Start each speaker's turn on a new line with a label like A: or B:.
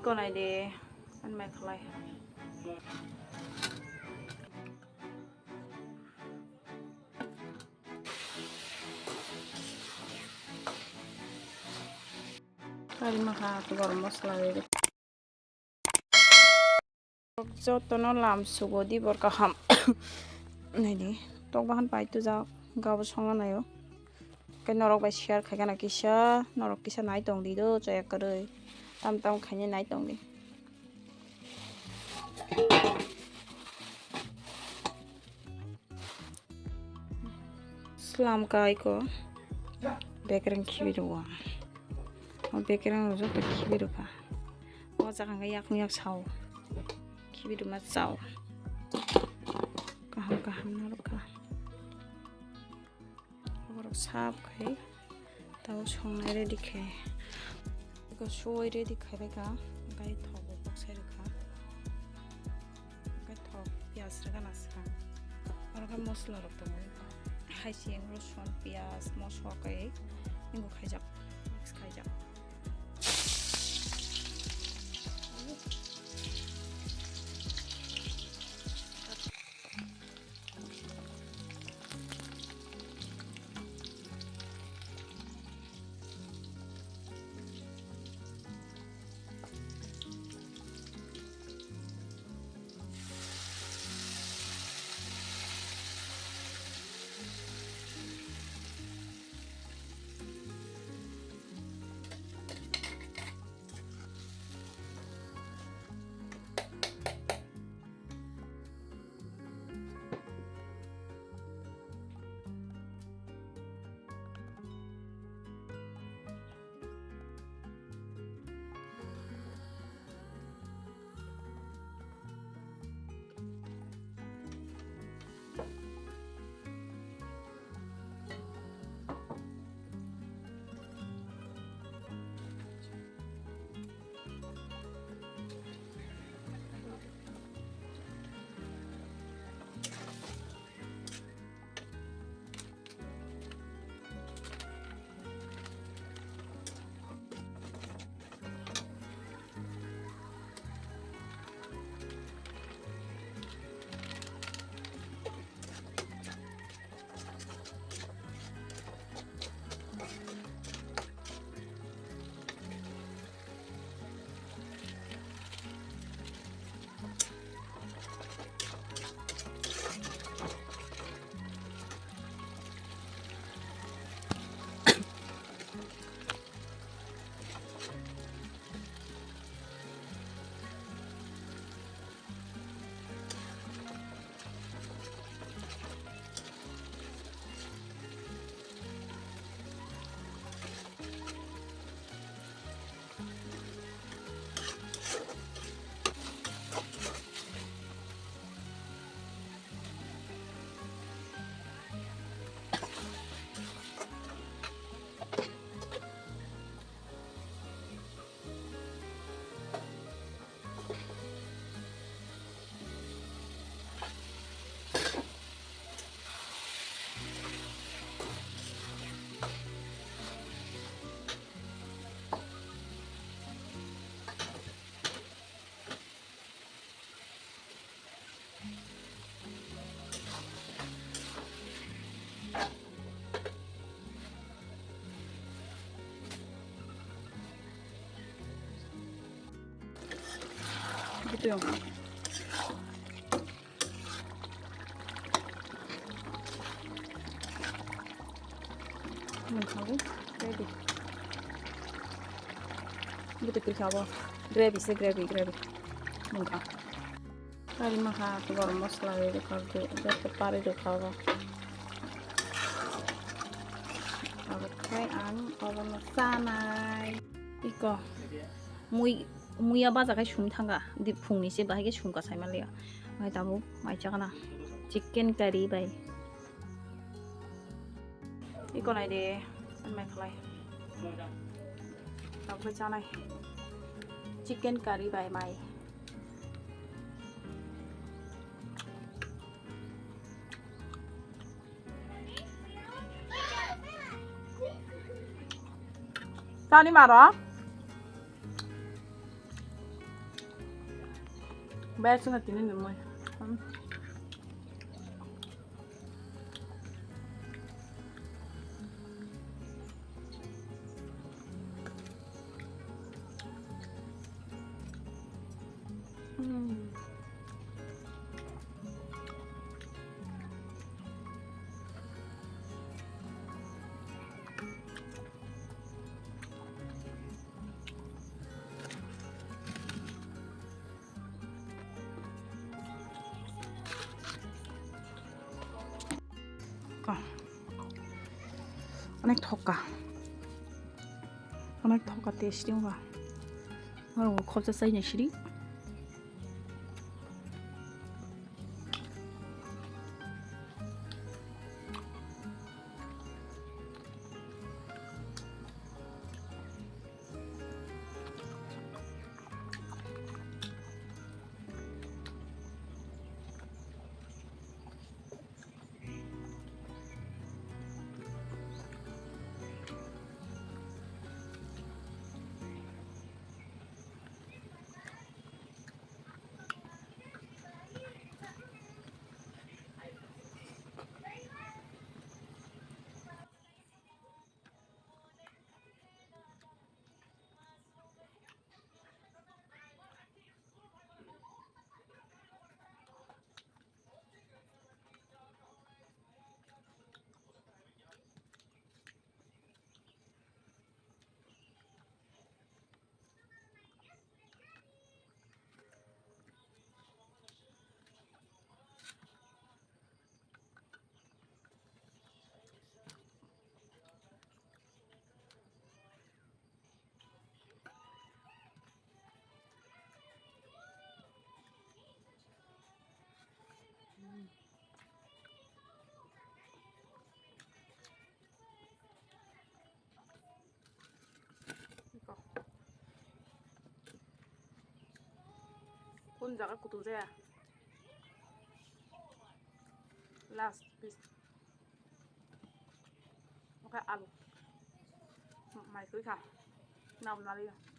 A: Con này để ăn mẹ lại. Kali maha tu garam masala de. Joto no lam sugo di bor kaham. Này đi, tok bahan pai tu ja gaw songa nayo. Cái norok bai share khai kana kisa, norok kisa nai tong di do chaya karoi. Tam tam khai nai tong di. Slam kai ko. Bekereng kibiruwa. Bekereng joto kibiruwa. O jangan yak yak sao. Kibiru mat sao. Kaham kaham norok ka. Norok sap khai. Tao songai ready khai. Ko shoy ready khai ka. Gai thok box sai ka. Gai thok pias ra na sa. Aro ka mosla rok to moi. Hai siang rosun pias mosla kai. Ingo khai jak. Mix khai jak. Gitu yung 하고 그래비 이것도 그렇게 하고 그래비 있어 그래비 뭔가 kali maha tu garam masala de kaldu joto pare do khawa abo khai an obo no sanai iko muya baja kai sum thanga di phungni se bahai ge sum ka sai malia mai tabu mai chakana chicken curry bai iko nai de mai khlai tabu cha nai chicken curry bai mai Tao đi mà đó bé xuống là tí lên được mày. অনেক ঠকা টেস্টিং가 আর ও খরচা চাই না সিঁড়ি 혼자 갖고 도제야 last piece ok ăn mày cứ khảo nằm nào đi